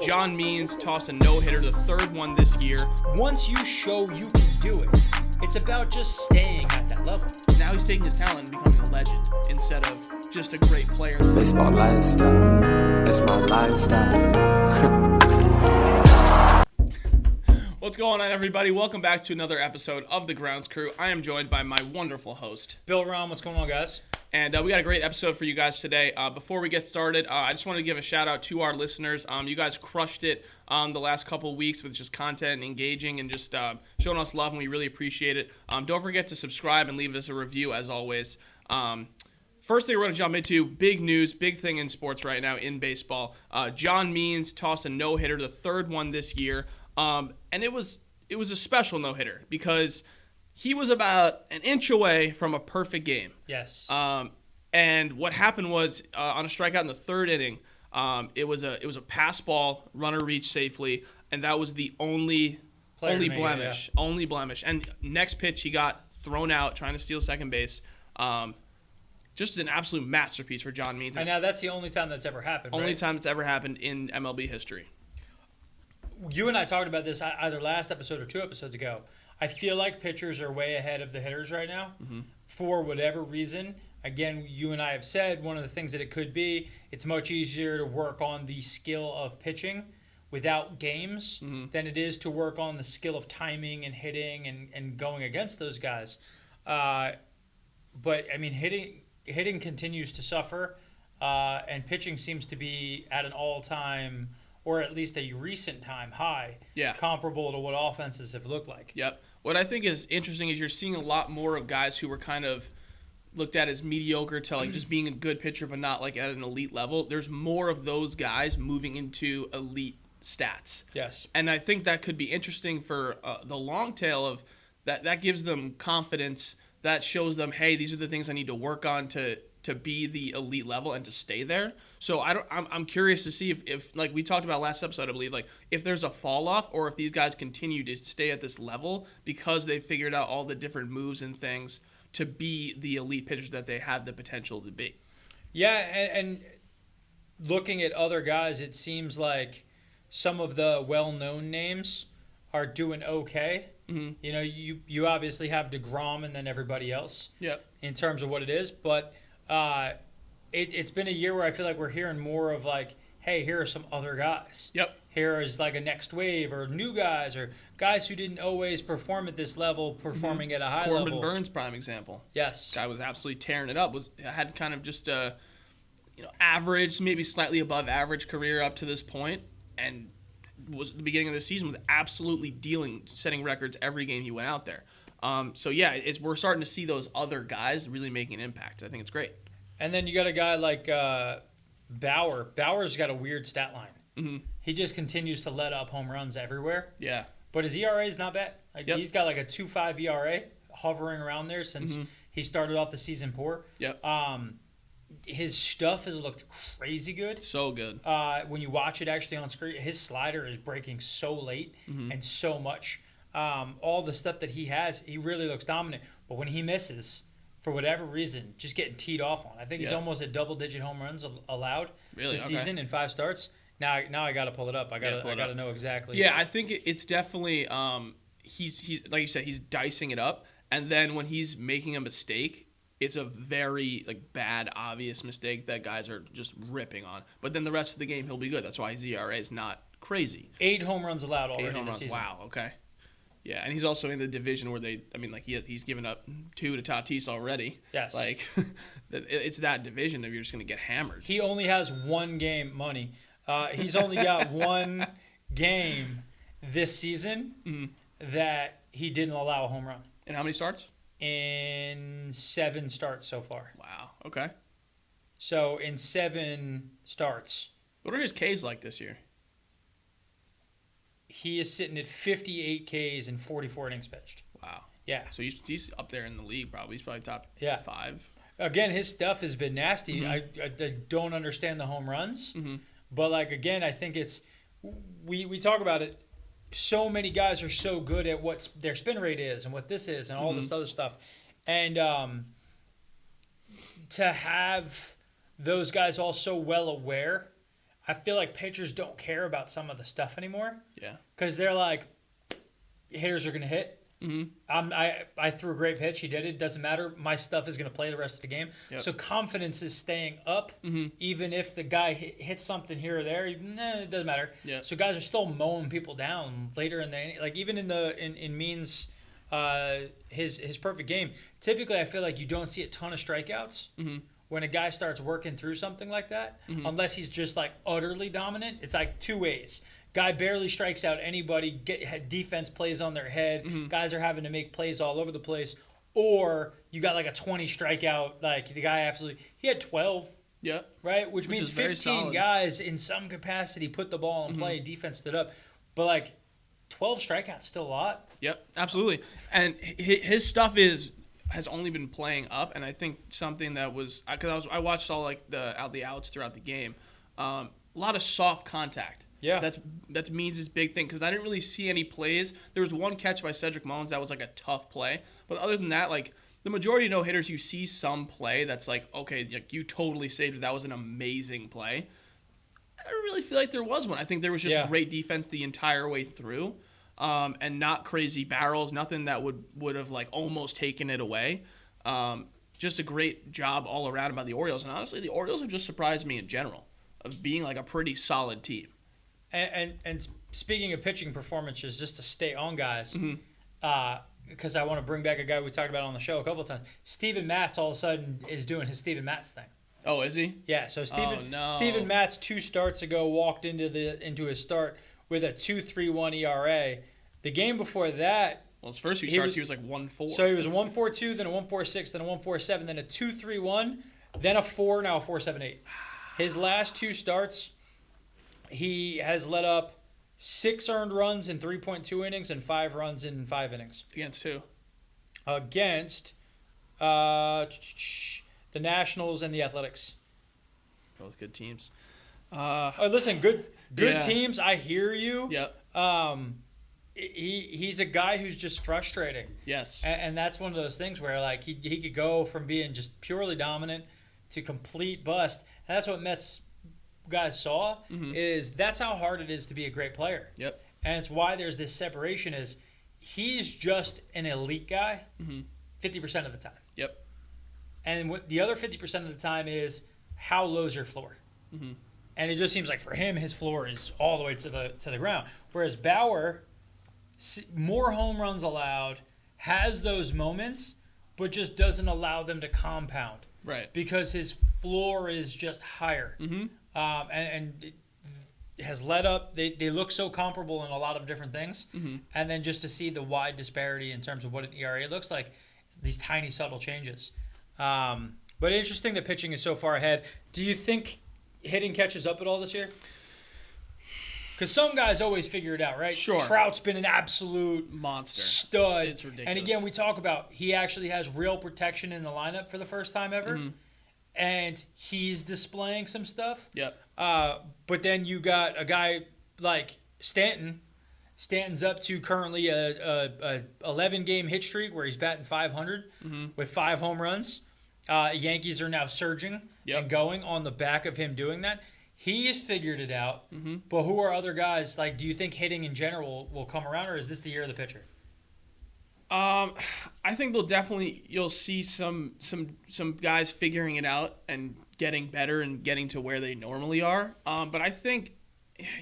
John Means tossed a no-hitter, the third one this year. Once you show you can do it, it's about just staying at that level. Now he's taking his talent and becoming a legend instead of just a great player. Baseball lifestyle, it's my lifestyle. What's going on, everybody? Welcome back to another episode of The Grounds Crew. I am joined by my wonderful host, Bill Ron. What's going on, guys? And we got a great episode for you guys today. Before we get started, I just wanted to give a shout out to our listeners. You guys crushed it the last couple of weeks with just content and engaging and just showing us love, and we really appreciate it. Don't forget to subscribe and leave us a review, as always. First thing we're going to jump into, big news, big thing in sports right now in baseball. John Means tossed a no-hitter, the third one this year. And it was a special no-hitter because he was about an inch away from a perfect game. Yes. And what happened was on a strikeout in the third inning, it was a pass ball, runner reached safely, and that was the only blemish. Yeah. Only blemish. And next pitch, he got thrown out trying to steal second base. Just an absolute masterpiece for John Means. And now that's the only time that's ever happened. Only right? time it's ever happened in MLB history. You and I talked about this either last episode or 2 episodes ago. I feel like pitchers are way ahead of the hitters right now for whatever reason. Again, you and I have said one of the things that it could be, it's much easier to work on the skill of pitching without games than it is to work on the skill of timing and hitting and going against those guys. But, I mean, hitting continues to suffer, and pitching seems to be at an all-time or at least a recent time high, comparable to what offenses have looked like. Yep. What I think is interesting is you're seeing a lot more of guys who were kind of looked at as mediocre to like just being a good pitcher but not like at an elite level. There's more of those guys moving into elite stats. Yes. And I think that could be interesting for the long tail of that. That gives them confidence. That shows them, hey, these are the things I need to work on to be the elite level and to stay there. So I'm curious to see if like we talked about last episode, I believe, like if there's a fall off or if these guys continue to stay at this level because they've figured out all the different moves and things to be the elite pitchers that they have the potential to be. Yeah, and looking at other guys, it seems like some of the well-known names are doing okay. Mm-hmm. You know, you obviously have DeGrom and then everybody else in terms of what it is, but it's been a year where I feel like we're hearing more of like, hey, here are some other guys. Yep. Here is like a next wave or new guys or guys who didn't always perform at this level, performing at a high level. Corbin Burns, prime example. Yes. Guy was absolutely tearing it up. Had kind of just a average, maybe slightly above average career up to this point, and was the beginning of the season was absolutely setting records every game he went out there. So yeah, we're starting to see those other guys really making an impact. I think it's great. And then you got a guy like Bauer. Bauer's got a weird stat line. Mm-hmm. He just continues to let up home runs everywhere. Yeah. But his ERA is not bad. He's got like a 2.5 ERA hovering around there since he started off the season poor. Yep. His stuff has looked crazy good. So good. When you watch it actually on screen, his slider is breaking so late and so much. All the stuff that he has, he really looks dominant. But when he misses, for whatever reason, just getting teed off on. I think he's almost at double-digit home runs allowed this season in 5 starts. Now I got to pull it up. I got to know exactly. Yeah, I think it's definitely he's like you said, he's dicing it up, and then when he's making a mistake, it's a very bad, obvious mistake that guys are just ripping on. But then the rest of the game, he'll be good. That's why his ERA is not crazy. 8 home runs allowed already this season. Wow. Okay. Yeah, and he's also in the division where he's given up 2 to Tatis already. Yes. It's that division that you're just going to get hammered. He only has 1 game money. He's only got 1 game this season that he didn't allow a home run. And how many starts? In 7 starts so far. Wow. Okay. So in 7 starts. What are his Ks like this year? He is sitting at 58 Ks and 44 innings pitched. Wow. Yeah. So he's up there in the league probably. He's probably top 5. Again, his stuff has been nasty. I don't understand the home runs. But, again, I think it's we talk about it. So many guys are so good at what their spin rate is and what this is and all this other stuff. And to have those guys all so well aware, I feel like pitchers don't care about some of the stuff anymore. Yeah. Because they're like, hitters are going to hit. Mm-hmm. I threw a great pitch. He did it. Doesn't matter. My stuff is going to play the rest of the game. Yep. So confidence is staying up, even if the guy hits something here or there. It doesn't matter. Yep. So guys are still mowing people down later in the inning. Like even in Means, his perfect game. Typically, I feel like you don't see a ton of strikeouts when a guy starts working through something like that, unless he's just like utterly dominant. It's like two ways. Guy barely strikes out anybody. Defense plays on their head. Guys are having to make plays all over the place. Or you got like a 20 strikeout. Like the guy he had 12. Yeah. Right? Which means is very 15 solid. guys in some capacity put the ball in play. Defense stood up. But like 12 strikeouts still a lot. Yep, absolutely. And his stuff has only been playing up, and I think something that was because I watched all like the outs throughout the game. A lot of soft contact. Yeah. That's Means' big thing because I didn't really see any plays. There was one catch by Cedric Mullins that was like a tough play, but other than that, like the majority of no hitters, you see some play that's like okay, like, you totally saved it. That was an amazing play. I don't really feel like there was one. I think there was just great defense the entire way through, and not crazy barrels, nothing that would have like almost taken it away. Just a great job all around by the Orioles, and honestly, the Orioles have just surprised me in general of being like a pretty solid team. And speaking of pitching performances, just to stay on guys, because I want to bring back a guy we talked about on the show a couple of times. Steven Matz all of a sudden is doing his Steven Matz thing. Oh, is he? Yeah. So Steven Matz 2 starts ago walked into his start with a 2.31 ERA. The game before that, well, his first 2 starts he was like 1.4. So he was a 1.42, then a 1.46, then a 1.47, then a 2.31, then a 4, now a 4.78. His last 2 starts, he has let up 6 earned runs in 3.2 innings and 5 runs in 5 innings. Against who? Against the Nationals and the Athletics. Both good teams. Listen, good teams. I hear you. Yep. He's a guy who's just frustrating. Yes. And that's one of those things where like he could go from being just purely dominant to complete bust. And that's what Mets guys saw is that's how hard it is to be a great player. Yep. And it's why there's this separation is he's just an elite guy 50% of the time. Yep. And what the other 50% of the time is how low's your floor. And it just seems like for him his floor is all the way to the ground. Whereas Bauer, more home runs allowed, has those moments, but just doesn't allow them to compound. Right. Because his floor is just higher. And it has led up. They look so comparable in a lot of different things. And then just to see the wide disparity in terms of what an ERA looks like, these tiny subtle changes. But interesting that pitching is so far ahead. Do you think hitting catches up at all this year? Because some guys always figure it out, right? Sure. Trout's been an absolute monster. Stud. It's ridiculous. And again, we talk about he actually has real protection in the lineup for the first time ever. And he's displaying some stuff. Yep. But then you got a guy like Stanton. Stanton's up to currently a 11-game hit streak where he's batting 500 with 5 home runs. Yankees are now surging and going on the back of him doing that. He has figured it out. But who are other guys? Like, do you think hitting in general will come around, or is this the year of the pitcher? I think you'll see some guys figuring it out and getting better and getting to where they normally are. But I think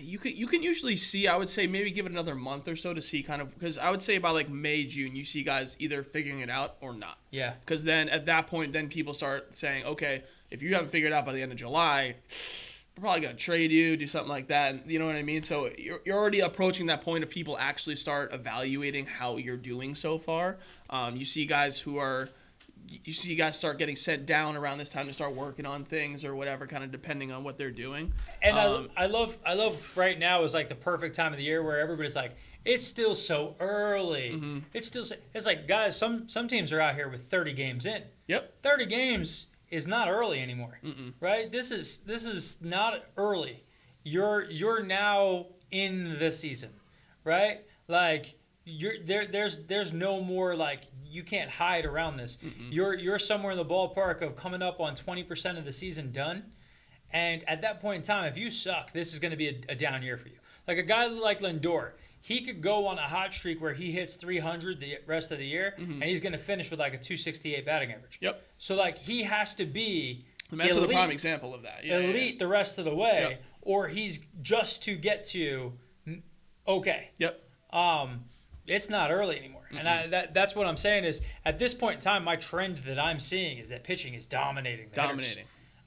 you can usually see, I would say maybe give it another month or so to see kind of, because I would say about like May, June, you see guys either figuring it out or not. Yeah. Because then at that point, then people start saying, okay, if you haven't figured it out by the end of July, we're probably going to trade you, do something like that. And you know what I mean? So you're already approaching that point of people actually start evaluating how you're doing so far. You see guys start getting sent down around this time to start working on things or whatever, kind of depending on what they're doing. And I love right now is like the perfect time of the year where everybody's like, it's still so early. It's like, guys, some teams are out here with 30 games in. Yep. 30 games is not early anymore, right? This is not early. You're now in the season, right? Like there's no more like you can't hide around this. You're somewhere in the ballpark of coming up on 20% of the season done, And at that point in time, if you suck, this is going to be a down year for you. Like a guy like Lindor, he could go on a hot streak where he hits 300 the rest of the year, and he's going to finish with like a 268 batting average. Yep. So like he has to be That's the prime example of that. elite the rest of the way, or he's just to get to okay. Yep. It's not early anymore. And that's what I'm saying is at this point in time, my trend that I'm seeing is that pitching is dominating.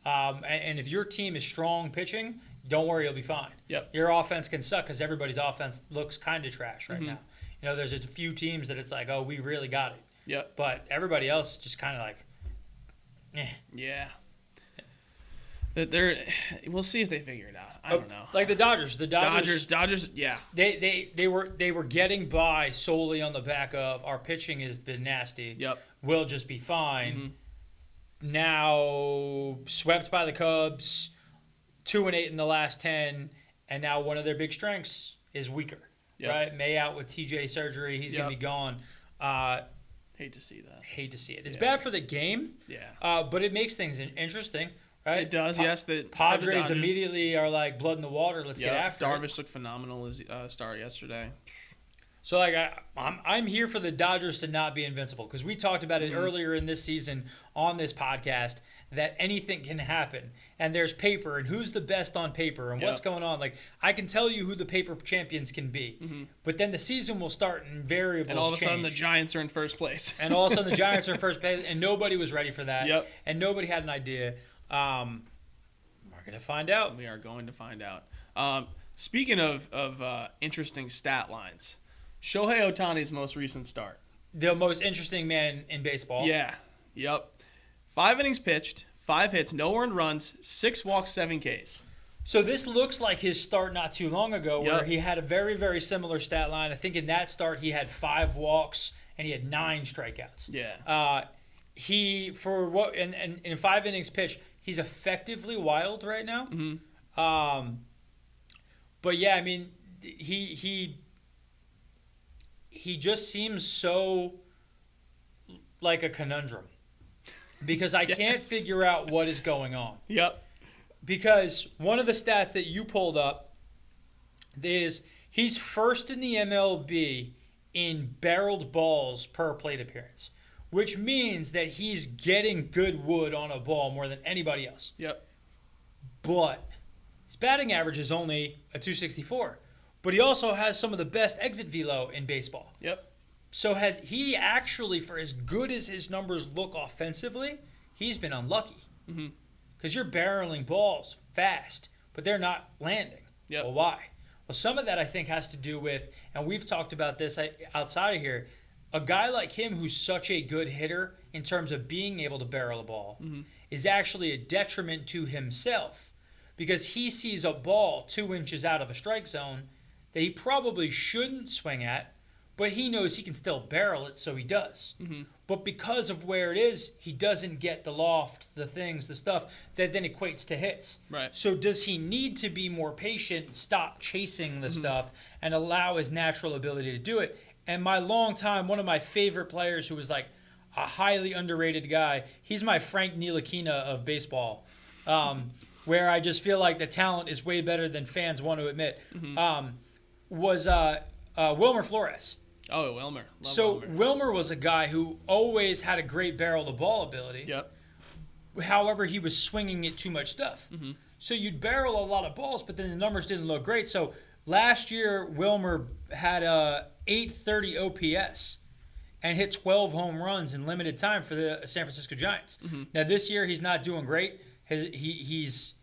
And if your team is strong pitching, don't worry, you'll be fine. Yep. Your offense can suck because everybody's offense looks kind of trash right now. You know, there's a few teams that it's like, oh, we really got it. Yep. But everybody else is just kind of like, eh. Yeah. We'll see if they figure it out. I don't know. Like the Dodgers. Yeah. They were getting by solely on the back of our pitching has been nasty. Yep. We'll just be fine. Now swept by the Cubs, 2-8 in the last 10, and now one of their big strengths is weaker. Yep. Right? May out with TJ surgery. He's going to be gone. Hate to see that. Hate to see it. It's bad for the game. Yeah. But it makes things interesting. Right? It does, yes. The Padres immediately are like blood in the water. Let's get after it. Darvish looked phenomenal as start yesterday. So like I'm here for the Dodgers to not be invincible because we talked about it earlier in this season on this podcast that anything can happen and there's paper and who's the best on paper and what's going on. Like I can tell you who the paper champions can be, but then the season will start and variables and all of a sudden change. the Giants are in first place. And all of a sudden the Giants are in first place and nobody was ready for that. Yep. And nobody had an idea. We're gonna find out. We are going to find out. Speaking of interesting stat lines, Shohei Ohtani's most recent start. The most interesting man in baseball. Yeah. Yep. 5 innings pitched, 5 hits, no earned runs, 6 walks, 7 Ks. So this looks like his start not too long ago where he had a very, very similar stat line. I think in that start he had 5 walks and he had 9 strikeouts. Yeah. He, for what, and in 5 innings pitched, he's effectively wild right now. But yeah, I mean, he just seems so like a conundrum because I can't figure out what is going on. Yep. Because one of the stats that you pulled up is he's first in the MLB in barreled balls per plate appearance, which means that he's getting good wood on a ball more than anybody else. Yep. But his batting average is only a 264. But he also has some of the best exit velo in baseball. Yep. So has he actually, for as good as his numbers look offensively, he's been unlucky. Because you're barreling balls fast, but they're not landing. Yep. Well, why? Well, some of that I think has to do with, and we've talked about this outside of here, a guy like him who's such a good hitter in terms of being able to barrel a ball is actually a detriment to himself because he sees a ball 2 inches out of a strike zone that he probably shouldn't swing at, but he knows he can still barrel it, so he does. But because of where it is, he doesn't get the loft, the things, the stuff that then equates to hits. Right. So does he need to be more patient, stop chasing the stuff, and allow his natural ability to do it? And my long time, one of my favorite players who was like a highly underrated guy, he's my Frank Ntilikina of baseball, where I just feel like the talent is way better than fans want to admit, was Wilmer Flores. Oh, Wilmer. So Wilmer was a guy who always had a great barrel the ball ability. Yep. However, he was swinging it too much stuff. So you'd barrel a lot of balls, but then the numbers didn't look great. So last year, Wilmer had a 830 OPS and hit 12 home runs in limited time for the San Francisco Giants. Now this year, he's not doing great. He's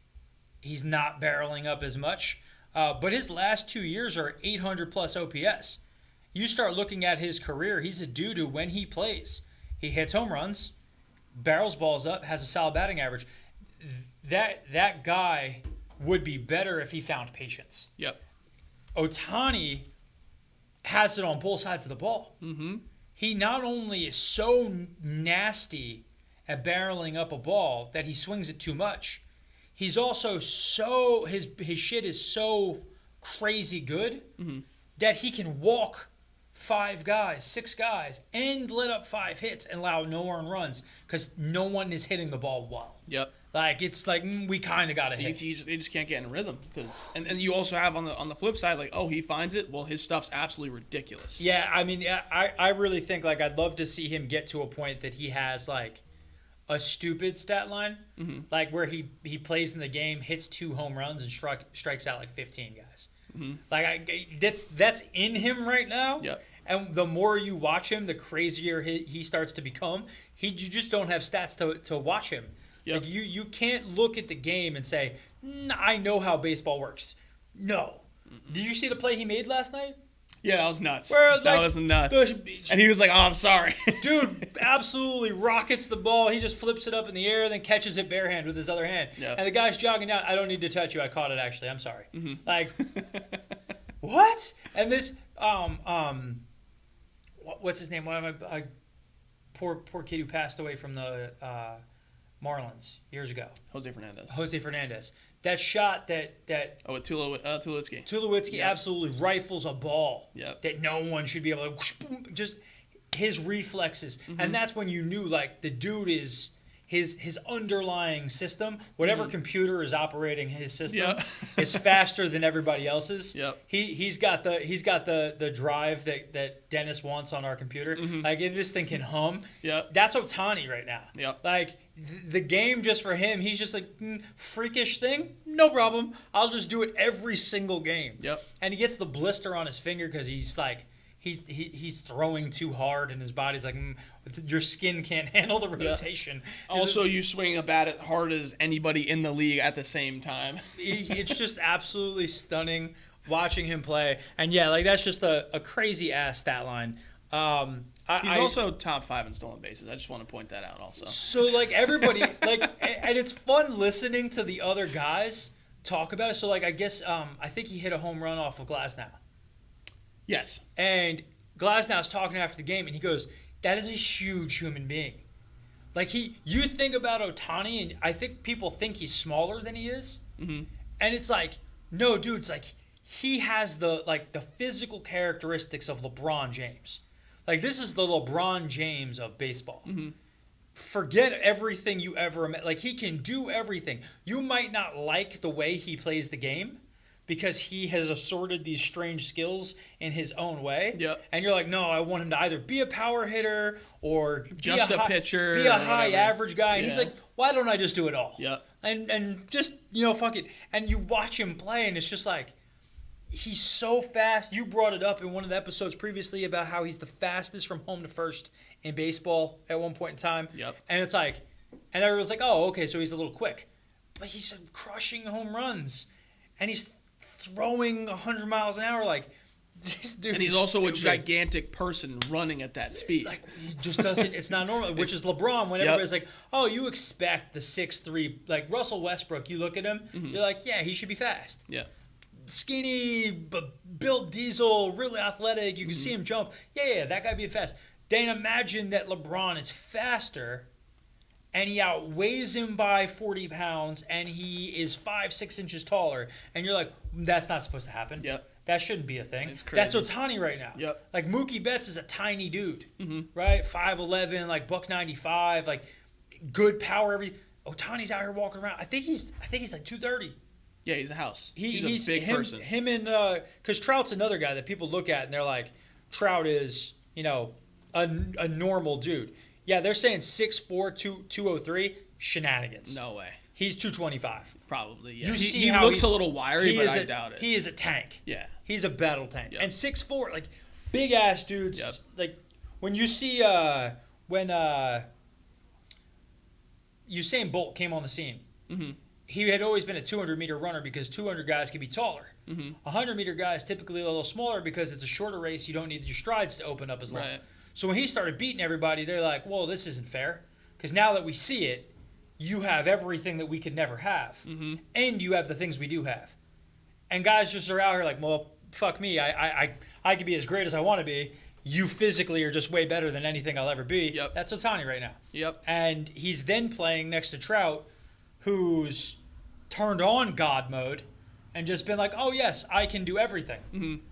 not barreling up as much. But his last 2 years are 800 plus OPS. You start looking at his career, he's a dude who, when he plays, he hits home runs, barrels balls up, has a solid batting average. That guy would be better if he found patience. Yep. Ohtani has it on both sides of the ball. He not only is so nasty at barreling up a ball that he swings it too much, he's also so his shit is so crazy good that he can walk 5 guys, 6 guys, and let up 5 hits and allow no earned runs because no one is hitting the ball well. Yep. Like, it's like, we kind of got to hit. They just can't get in rhythm. And you also have on the flip side, like, oh, he finds it. Well, his stuff's absolutely ridiculous. Yeah, I mean, I really think, like, I'd love to see him get to a point that he has, like, a stupid stat line, like where he plays in the game, hits 2 home runs, and strikes out, like, 15 guys. Like, that's in him right now. Yep. And the more you watch him, the crazier he starts to become. You just don't have stats to watch him. Yep. Like you can't look at the game and say, I know how baseball works. No. Did you see the play he made last night? Yeah, that was nuts. That was nuts. And he was like, oh, I'm sorry. Dude absolutely rockets the ball. He just flips it up in the air, then catches it bare hand with his other hand. Yeah. And the guy's jogging down. I don't need to touch you. I caught it, actually. I'm sorry. Like, what? And this, what's his name? One of my poor kid who passed away from the Marlins years ago. Jose Fernandez. That shot that with Tulowitzki. Tulowitzki absolutely rifles a ball Yep. that no one should be able to whoosh, boom, just his reflexes. And that's when you knew, like, the dude is his underlying system, whatever computer is operating his system, is faster than everybody else's. Yep. He's got the drive that Dennis wants on our computer. Like, this thing can hum. Yep. That's Ohtani right now. Yep. Like, the game just for him, he's just like, freakish thing, no problem. I'll just do it every single game. Yep. And he gets the blister on his finger because he's like, he's throwing too hard, and his body's like, your skin can't handle the rotation. Yeah. Also, you swing a bat as hard as anybody in the league at the same time. It's just absolutely stunning watching him play. And yeah, like, that's just a crazy ass stat line. He's also top 5 in stolen bases. I just want to point that out also. So, like, everybody, like, and it's fun listening to the other guys talk about it. So, like, I guess, I think he hit a home run off of Glasnow. Yes. And Glasnow's talking after the game, and he goes, that is a huge human being. Like, you think about Ohtani, and I think people think he's smaller than he is. And it's like, no, dude, it's like, he has the physical characteristics of LeBron James. Like, this is the LeBron James of baseball. Forget everything you ever met. Like, he can do everything. You might not like the way he plays the game because he has assorted these strange skills in his own way. Yep. And you're like, no, I want him to either be a power hitter or just a pitcher, be a high whatever. average guy. And he's like, why don't I just do it all? Yep. And just, fuck it. And you watch him play, and it's just like, he's so fast. You brought it up in one of the episodes previously about how he's the fastest from home to first in baseball at one point in time. Yep. And it's like, and everyone's like, oh, okay, so he's a little quick. But he's crushing home runs. And he's throwing 100 miles an hour. Like, this dude. And he's also a gigantic person running at that speed. Like, he just doesn't, it's not normal, which is LeBron when everybody's like, oh, you expect the 6'3", like Russell Westbrook, you look at him, you're like, yeah, he should be fast. Yeah. Skinny, built diesel, really athletic. You can see him jump. Yeah, that guy being fast. Then imagine that LeBron is faster, and he outweighs him by 40 pounds, and he is 5-6 inches taller. And you're like, that's not supposed to happen. Yep. That shouldn't be a thing. It's crazy. That's Ohtani right now. Yep. Like, Mookie Betts is a tiny dude, right? 5'11", like $195, like good power. Ohtani's out here walking around. I think he's like 230. Yeah, he's a house. He's a big person. Him and because Trout's another guy that people look at and they're like, Trout is a normal dude. Yeah, they're saying 6'4", 203. Shenanigans. No way. He's 225. Probably. Yeah. He looks a little wiry, but I doubt it. He is a tank. Yeah. He's a battle tank. Yep. And 6'4", like big ass dudes. Yep. Like when you see when Usain Bolt came on the scene. He had always been a 200-meter runner because 200 guys can be taller. 100-meter guys typically a little smaller because it's a shorter race. You don't need your strides to open up as long. Right. So when he started beating everybody, they're like, well, this isn't fair. Because now that we see it, you have everything that we could never have. And you have the things we do have. And guys just are out here like, well, fuck me. I could be as great as I want to be. You physically are just way better than anything I'll ever be. Yep. That's Ohtani right now. Yep. And he's then playing next to Trout, who's turned on God mode and just been like, oh, yes, I can do everything.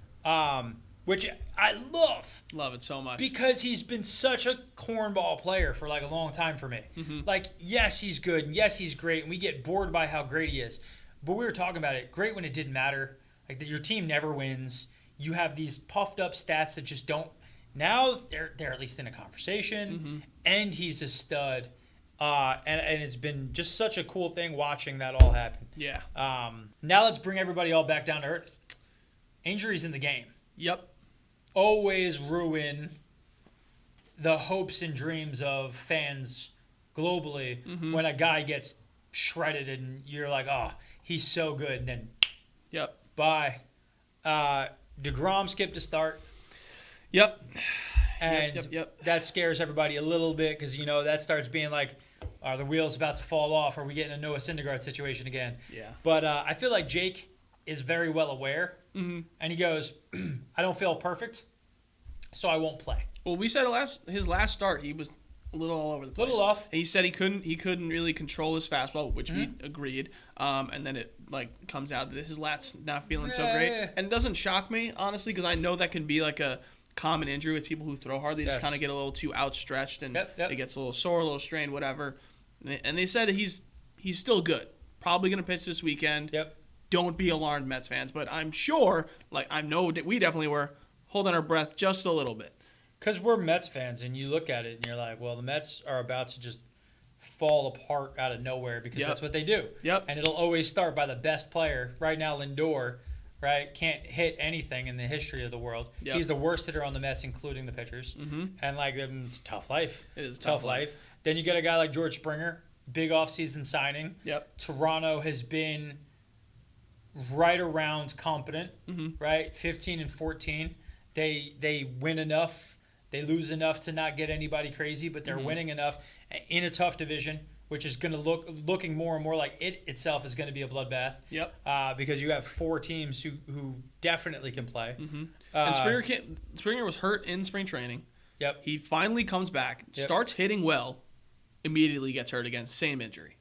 which I love. Love it so much. Because he's been such a cornball player for like a long time for me. Like, yes, he's good. And yes, he's great. And we get bored by how great he is. But we were talking about it. Great when it didn't matter. Like, your team never wins. You have these puffed up stats that just don't. Now they're at least in a conversation. And he's a stud. And it's been just such a cool thing watching that all happen. Yeah. Now let's bring everybody all back down to earth. Injuries in the game. Yep. Always ruin the hopes and dreams of fans globally when a guy gets shredded and you're like, oh, he's so good. And then, bye. DeGrom skipped a start. Yep. And that scares everybody a little bit because, that starts being like, are the wheels about to fall off? Are we getting a Noah Syndergaard situation again? Yeah. But I feel like Jake is very well aware. And he goes, I don't feel perfect, so I won't play. Well, we said his last start, he was a little all over the place. Little off. And he said he couldn't really control his fastball, which we agreed. And then it comes out that his lat's not feeling so great. And it doesn't shock me, honestly, because I know that can be like a common injury with people who throw hard. They just kind of get a little too outstretched and it gets a little sore, a little strained, whatever. And they said he's still good. Probably going to pitch this weekend. Yep. Don't be alarmed, Mets fans. But I'm sure, I know that we definitely were holding our breath just a little bit. Because we're Mets fans, and you look at it, and you're like, well, the Mets are about to just fall apart out of nowhere because that's what they do. Yep. And it'll always start by the best player. Right now, Lindor, right, can't hit anything in the history of the world. Yep. He's the worst hitter on the Mets, including the pitchers. And, it's a tough life. It is tough life. Then you get a guy like George Springer, big offseason signing. Yep. Toronto has been right around competent, right? 15 and 14. They win enough. They lose enough to not get anybody crazy, but they're winning enough in a tough division, which is going to looking more and more like it itself is going to be a bloodbath. Yep. Because you have four teams who definitely can play. And Springer was hurt in spring training. Yep. He finally comes back, starts hitting well, immediately gets hurt again, same injury.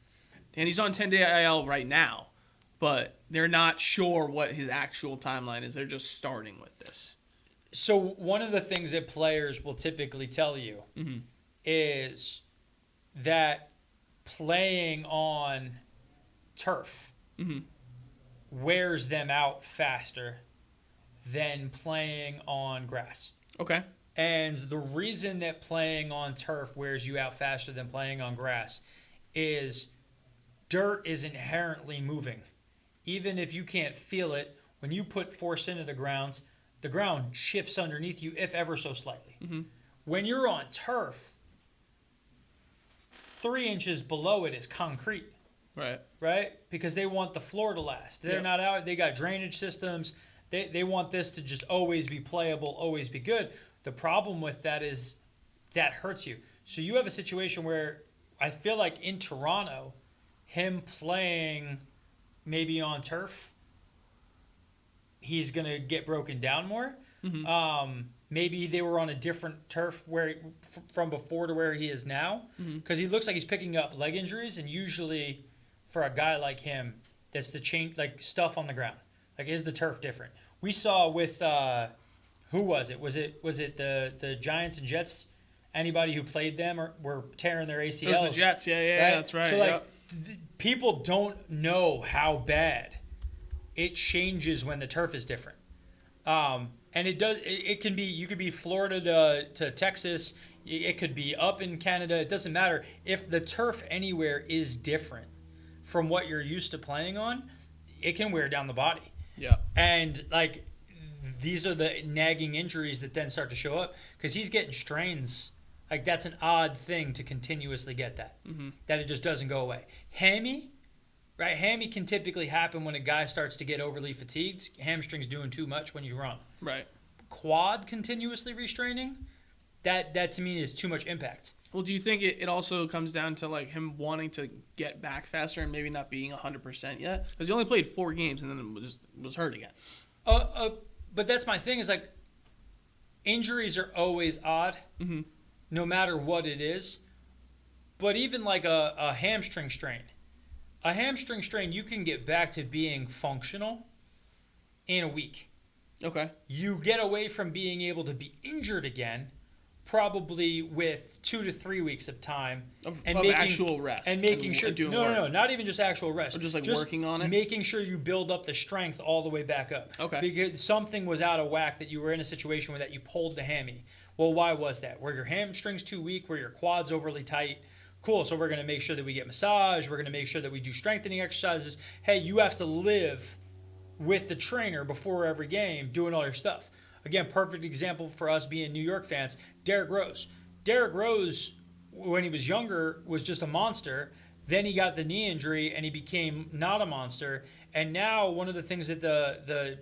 And he's on 10-day IL right now, but they're not sure what his actual timeline is. They're just starting with this. So one of the things that players will typically tell you is that playing on turf wears them out faster than playing on grass. Okay. And the reason that playing on turf wears you out faster than playing on grass is dirt is inherently moving. Even if you can't feel it, when you put force into the ground shifts underneath you, if ever so slightly. When you're on turf, 3 inches below it is concrete. Right? Because they want the floor to last. They're not out. They got drainage systems. They want this to just always be playable, always be good. The problem with that is that hurts you. So you have a situation where I feel like in Toronto, him playing maybe on turf, he's going to get broken down more. Maybe they were on a different turf from before to where he is now, because he looks like he's picking up leg injuries, and usually for a guy like him, that's the change, like stuff on the ground. Like, is the turf different? We saw with who was it? Was it the Giants and Jets? Anybody who played them were tearing their ACLs. It was the Jets, yeah, that's right. So people don't know how bad it changes when the turf is different. And it does. It can be. You could be Florida to Texas. It could be up in Canada. It doesn't matter. If the turf anywhere is different from what you're used to playing on, it can wear down the body. Yeah. And these are the nagging injuries that then start to show up because he's getting strains. That's an odd thing to continuously get that. That it just doesn't go away. Hammy. Right, hammy can typically happen when a guy starts to get overly fatigued. Hamstring's doing too much when you run. Right. Quad continuously restraining, that to me is too much impact. Well, do you think it also comes down to him wanting to get back faster and maybe not being 100% yet? Because he only played 4 games and then was hurt again. But that's my thing is injuries are always odd, no matter what it is. But even a hamstring strain. A hamstring strain, you can get back to being functional in a week. Okay. You get away from being able to be injured again probably with 2 to 3 weeks of time of actual rest and making sure doing no, not even just actual rest, or just working on it, making sure you build up the strength all the way back up. Okay. Because something was out of whack, that you were in a situation where that you pulled the hammy. Well, why was that? Were your hamstrings too weak? Were your quads overly tight? Cool. So we're going to make sure that we get massage. We're going to make sure that we do strengthening exercises. Hey, you have to live with the trainer before every game doing all your stuff. Again, perfect example for us being New York fans, Derrick Rose. Derrick Rose, when he was younger, was just a monster. Then he got the knee injury and he became not a monster. And now one of the things that the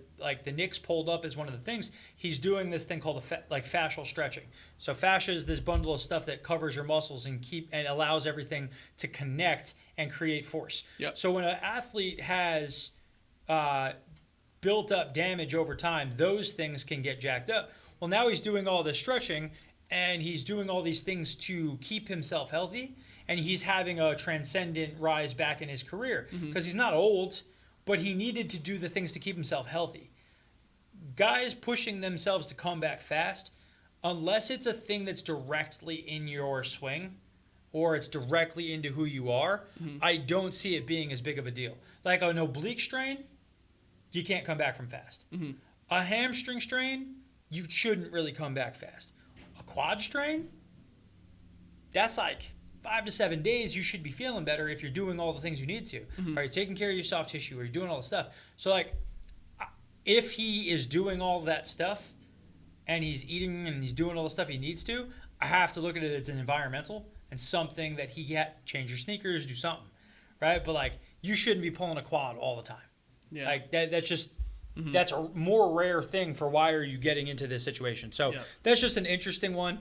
Knicks pulled up as one of the things, he's doing this thing called fascial stretching. So fascia is this bundle of stuff that covers your muscles and allows everything to connect and create force. Yep. So when an athlete has built up damage over time, those things can get jacked up. Well, now he's doing all this stretching and he's doing all these things to keep himself healthy, and he's having a transcendent rise back in his career because he's not old, but he needed to do the things to keep himself healthy. Guys pushing themselves to come back fast, unless it's a thing that's directly in your swing or it's directly into who you are, I don't see it being as big of a deal. Like an oblique strain, you can't come back from fast. A hamstring strain, you shouldn't really come back fast. A quad strain, that's like 5 to 7 days. You should be feeling better if you're doing all the things you need to. Are you taking care of your soft tissue? Are you doing all the stuff? So, like, if he is doing all that stuff and he's eating and he's doing all the stuff he needs to, I have to look at it as an environmental and something that he had change your sneakers, do something, right? But, like, you shouldn't be pulling a quad all the time. Yeah. Like, that's just... That's a more rare thing for why are you getting into this situation. So that's just an interesting one.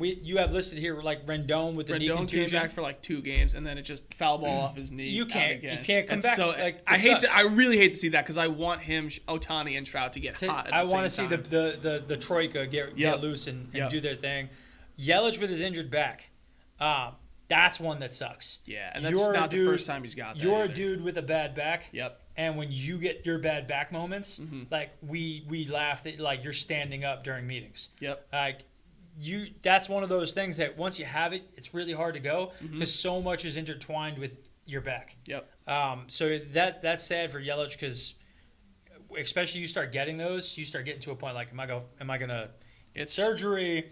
You have listed here like Rendon with the knee contusion. Came back for like 2 games and then it just foul ball off his knee. You can't come back. So like, I really hate to see that because I want him, Ohtani and Trout to get hot. I want to see the troika get loose and do their thing. Yelich with his injured back. That's one that sucks. Yeah, and that's not the first time he's got that. You're a dude with a bad back. Yep. And when you get your bad back moments, like we laugh that like you're standing up during meetings. Yep. Like that's one of those things that once you have it, it's really hard to go because so much is intertwined with your back. Yep. So that's sad for Yelich because especially you start getting those, you start getting to a point like, am I gonna get surgery?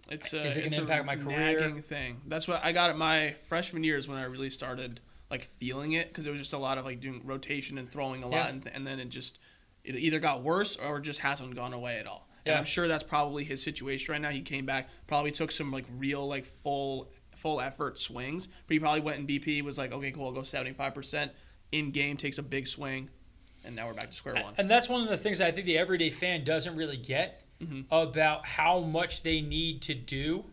Is it going to impact my career? Nagging thing. That's what I got at my freshman years when I really started like feeling it because it was just a lot of like doing rotation and throwing a lot, and then it either got worse or just hasn't gone away at all. And I'm sure that's probably his situation right now. He came back, probably took some like real like full effort swings, but he probably went in BP, was like, okay, cool, I'll go 75% in game, takes a big swing, and now we're back to square one. And that's one of the things I think the everyday fan doesn't really get. About how much they need to do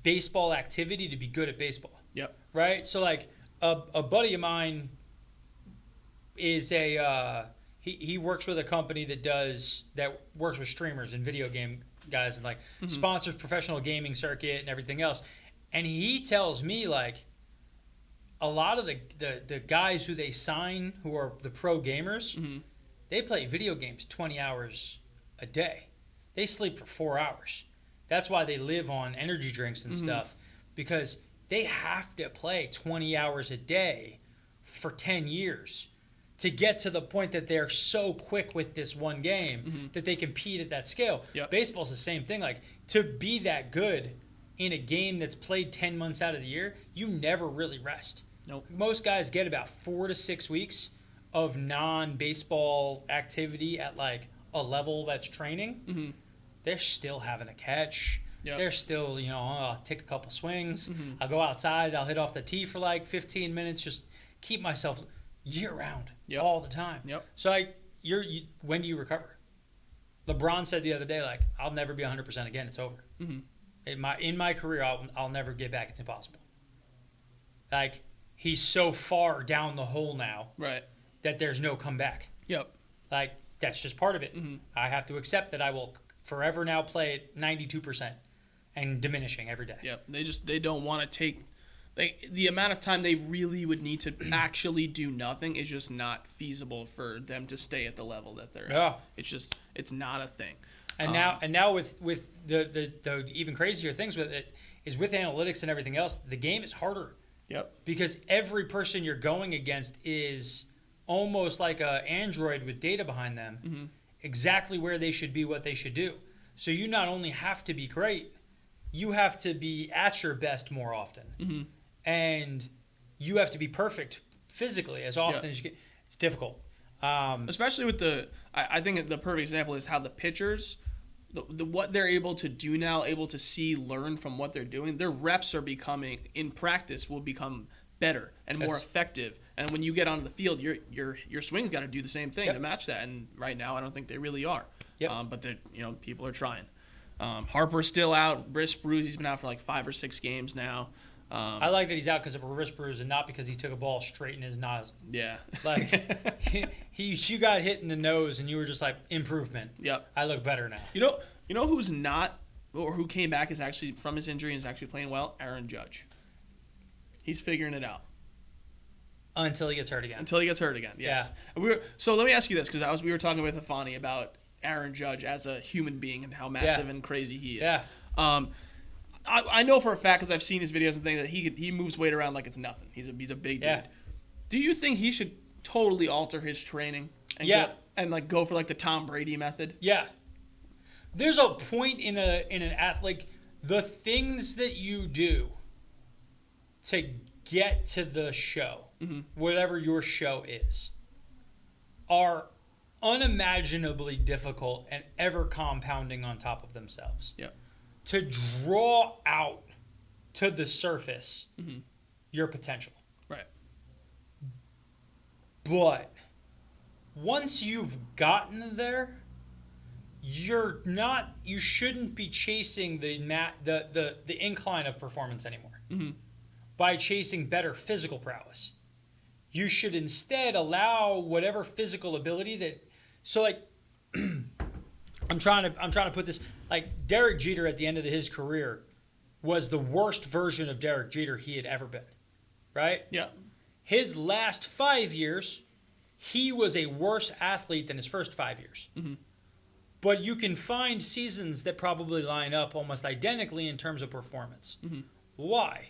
baseball activity to be good at baseball. Yep. Right? So, like, a buddy of mine is he works with a company that works with streamers and video game guys and, like, sponsors professional gaming circuit and everything else. And he tells me, like, a lot of the guys who they sign who are the pro gamers, they play video games 20 hours a day. They sleep for 4 hours. That's why they live on energy drinks and stuff, because they have to play 20 hours a day for 10 years to get to the point that they're so quick with this one game that they compete at that scale. Yep. Baseball's the same thing. Like, to be that good in a game that's played 10 months out of the year, you never really rest. Nope. Most guys get about 4 to 6 weeks of non-baseball activity at like a level that's training. They're still having a catch. Yep. They're still, I'll take a couple swings. I'll go outside. I'll hit off the tee for like 15 minutes. Just keep myself year-round all the time. Yep. So when do you recover? LeBron said the other day, like, I'll never be 100% again. It's over. In my career, I'll never get back. It's impossible. Like, he's so far down the hole now that there's no comeback. Yep. Like, that's just part of it. I have to accept that I will forever now play at 92% and diminishing every day. Yep. They don't want to take Like, the amount of time they really would need to actually do nothing is just not feasible for them to stay at the level that they're at. It's not a thing. And now with the even crazier things with it is with analytics and everything else, the game is harder. Yep. Because every person you're going against is almost like a android with data behind them, exactly where they should be, what they should do. So you not only have to be great, you have to be at your best more often. And you have to be perfect physically as often as you can. It's difficult. Especially with I think the perfect example is how the pitchers, what they're able to do now, able to see, learn from what they're doing. Their reps are becoming, in practice, will become better and more effective. And when you get onto the field, your swing's got to do the same thing to match that. And right now, I don't think they really are. But people are trying. Harper's still out, wrist bruise. He's been out for like 5 or 6 games now. I like that he's out because of a wrist bruise and not because he took a ball straight in his nostril. Yeah. Like, you got hit in the nose and you were just like, improvement. Yep. I look better now. You know who's not, or who came back is actually from his injury and is actually playing well? Aaron Judge. He's figuring it out. Until he gets hurt again. Yes. Yeah. So let me ask you this, because we were talking with Afani about Aaron Judge as a human being and how massive and crazy he is. Yeah. I know for a fact, because I've seen his videos and things, that he moves weight around like it's nothing. He's a big dude. Do you think he should totally alter his training and go for like the Tom Brady method? Yeah. There's a point in an athlete, the things that you do to get to the show, whatever your show is, are unimaginably difficult and ever compounding on top of themselves. Yeah. To draw out to the surface your potential. Right. But once you've gotten there, you shouldn't be chasing the incline of performance anymore. By chasing better physical prowess. You should instead allow whatever physical ability I'm trying to put this, like, Derek Jeter at the end of his career was the worst version of Derek Jeter he had ever been, right? Yeah. His last 5 years, he was a worse athlete than his first 5 years. But you can find seasons that probably line up almost identically in terms of performance. Why?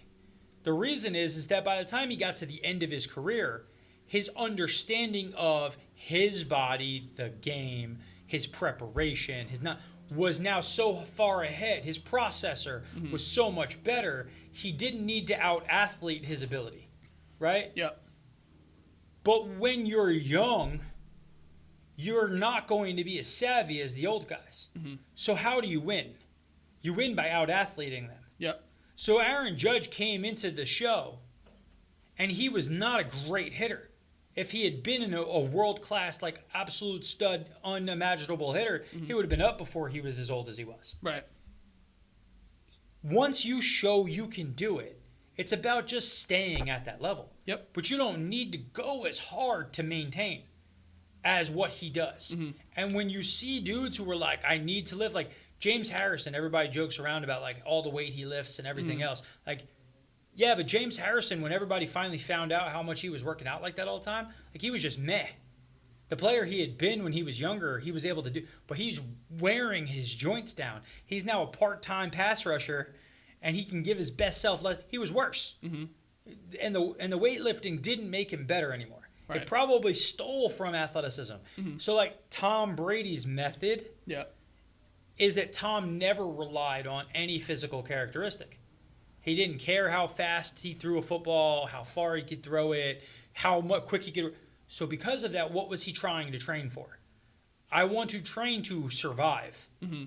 The reason is that by the time he got to the end of his career, his understanding of his body, the game, his preparation, was now so far ahead. His processor was so much better. He didn't need to out-athlete his ability, right? Yep. But when you're young, you're not going to be as savvy as the old guys. So how do you win? You win by out-athleting them. Yep. So Aaron Judge came into the show, and he was not a great hitter. If he had been in a world-class, like, absolute stud, unimaginable hitter, he would have been up before he was as old as he was. Right. Once you show you can do it, it's about just staying at that level. Yep. But you don't need to go as hard to maintain as what he does. And when you see dudes who are like, I need to lift, like James Harrison, everybody jokes around about, like, all the weight he lifts and everything else. Like, yeah, but James Harrison, when everybody finally found out how much he was working out like that all the time, like, he was just meh. The player he had been when he was younger, he was able to do, but he's wearing his joints down. He's now a part-time pass rusher, and he can give his best self. He was worse. And the weightlifting didn't make him better anymore. Right. It probably stole from athleticism. So, like, Tom Brady's method is that Tom never relied on any physical characteristic. He didn't care how fast he threw a football, how far he could throw it, how much quick he could. So because of that, what was he trying to train for? I want to train to survive. And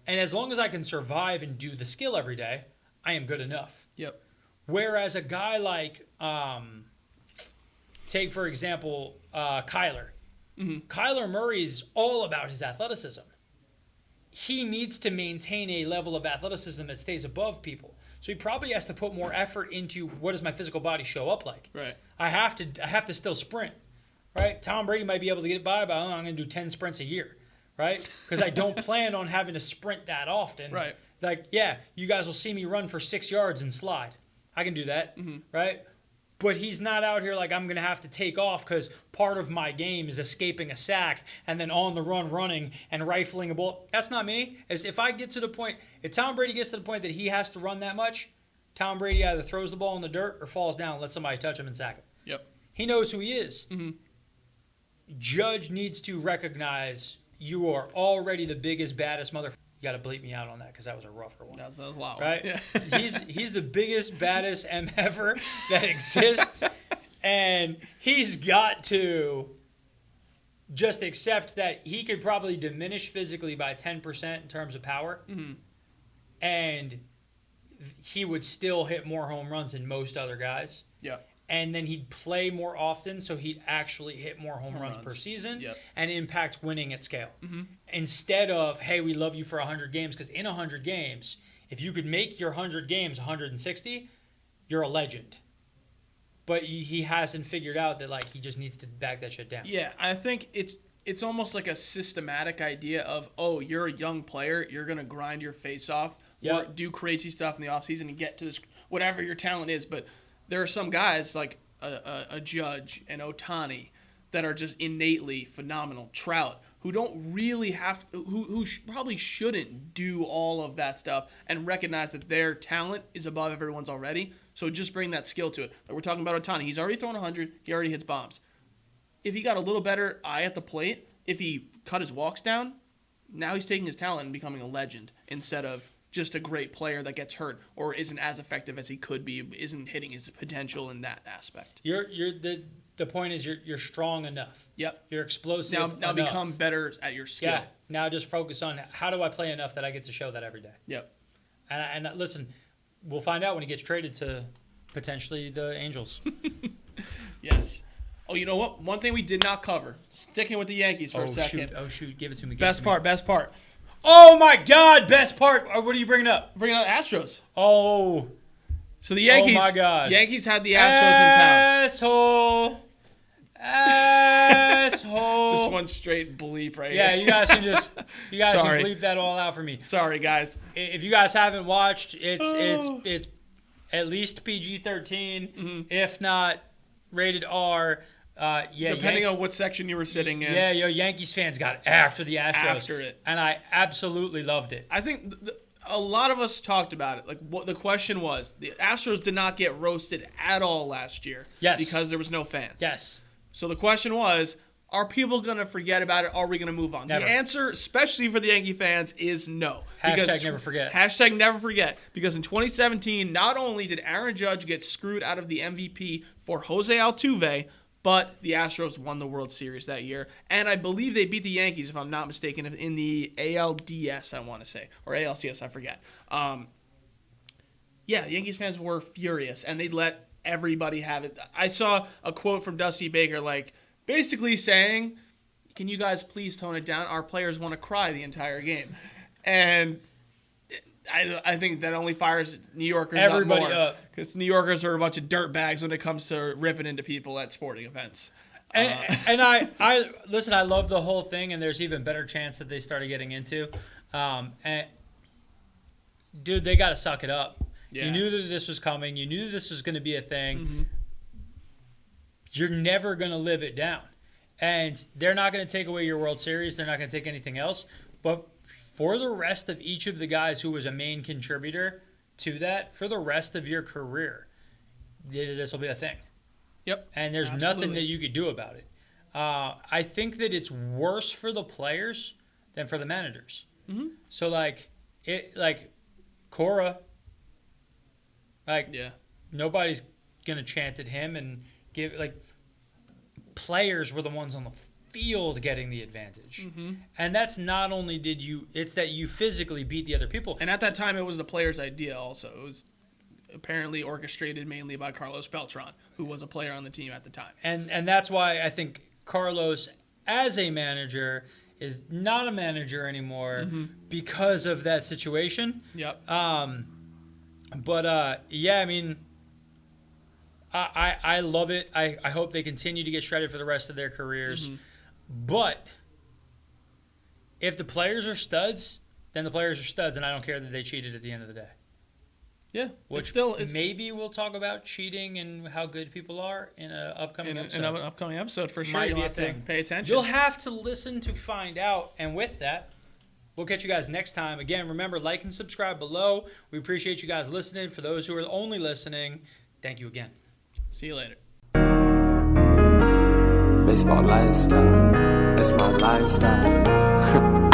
as long as I can survive and do the skill every day, I am good enough. Yep. Whereas a guy like, take for example, Kyler. Kyler Murray is all about his athleticism. He needs to maintain a level of athleticism that stays above people. So he probably has to put more effort into what does my physical body show up like. Right. I have to still sprint, right? Tom Brady might be able to get by, but I'm going to do 10 sprints a year, right? Because I don't plan on having to sprint that often. Right. Like, yeah, you guys will see me run for 6 yards and slide. I can do that, right? But he's not out here like I'm going to have to take off because part of my game is escaping a sack and then on the run running and rifling a ball. That's not me. As if I get to the point, if Tom Brady gets to the point that he has to run that much, Tom Brady either throws the ball in the dirt or falls down and lets somebody touch him and sack him. Yep. He knows who he is. Judge needs to recognize you are already the biggest, baddest motherfucker. You got to bleep me out on that because that was a rougher one. That was a loud right? one. Yeah. he's the biggest, baddest ever that exists, and he's got to just accept that he could probably diminish physically by 10% in terms of power, and he would still hit more home runs than most other guys. Yeah. And then he'd play more often, so he'd actually hit more home runs per season and impact winning at scale. Instead of, hey, we love you for 100 games, because in 100 games, if you could make your 100 games 160, you're a legend. But he hasn't figured out that like he just needs to back that shit down. Yeah, I think it's almost like a systematic idea of, oh, you're a young player, you're going to grind your face off, or do crazy stuff in the offseason and get to this, whatever your talent is, but there are some guys like a Judge and Ohtani that are just innately phenomenal. Trout, who don't really have, who probably shouldn't do all of that stuff and recognize that their talent is above everyone's already. So just bring that skill to it. Like we're talking about Ohtani. He's already thrown 100. He already hits bombs. If he got a little better eye at the plate, if he cut his walks down, now he's taking his talent and becoming a legend instead of just a great player that gets hurt or isn't as effective as he could be, isn't hitting his potential in that aspect. The point is you're strong enough. Yep. You're explosive Now enough. become better at your skill. Yeah. Now just focus on how do I play enough that I get to show that every day. Yep. And listen, we'll find out when he gets traded to potentially the Angels. Yes. Oh, you know what? One thing we did not cover. Sticking with the Yankees for a second. Shoot. Give it to me. Best part. Oh, my God. Best part. What are you bringing up? Bringing up Astros. Oh. So the Yankees. Oh, my God. Yankees had the Astros in town. Asshole. Just one straight bleep right Yeah, here. you guys can Sorry. bleep that all out for me. Sorry, guys. If you guys haven't watched, it's at least PG-13, if not rated R. Depending on what section you were sitting in. Yeah, Yankees fans got after the Astros. After it. And I absolutely loved it. I think a lot of us talked about it. Like, what the question was, the Astros did not get roasted at all last year. Yes. Because there was no fans. Yes. So the question was, are people going to forget about it? Are we going to move on? Never. The answer, especially for the Yankee fans, is no. Hashtag never forget. Hashtag never forget. Because in 2017, not only did Aaron Judge get screwed out of the MVP for Jose Altuve, but the Astros won the World Series that year. And I believe they beat the Yankees, if I'm not mistaken, in the ALDS, I want to say. Or ALCS, I forget. The Yankees fans were furious, and they let everybody have it. I saw a quote from Dusty Baker, like, basically saying, can you guys please tone it down? Our players want to cry the entire game. And I think that only fires New Yorkers Everybody up more. up. Because New Yorkers are a bunch of dirtbags when it comes to ripping into people at sporting events. And I listen, I love the whole thing, and there's even better chance that they started getting into. And dude, they got to suck it up. Yeah. You knew that this was coming. You knew this was going to be a thing. Mm-hmm. You're never going to live it down. And they're not going to take away your World Series. They're not going to take anything else. But for the rest of each of the guys who was a main contributor to that, for the rest of your career, this will be a thing. Yep. And there's nothing that you could do about it. I think that it's worse for the players than for the managers. Mm-hmm. So, Cora, nobody's going to chant at him and give, players were the ones on the field getting the advantage. Mm-hmm. And that's not only it's that you physically beat the other people. And at that time, it was the player's idea also. It was apparently orchestrated mainly by Carlos Beltran, who was a player on the team at the time. And that's why I think Carlos, as a manager, is not a manager anymore because of that situation. Yep. I mean, I love it. I hope they continue to get shredded for the rest of their careers. Mm-hmm. But if the players are studs, then the players are studs, and I don't care that they cheated at the end of the day. Yeah, Which it's maybe we'll talk about cheating and how good people are in an upcoming episode. In an upcoming episode for sure. Might You'll be a have to thing. pay attention. You'll have to listen to find out. And with that, we'll catch you guys next time. Again, remember, like and subscribe below. We appreciate you guys listening. For those who are only listening, thank you again. See you later. Baseball lifestyle, it's my lifestyle.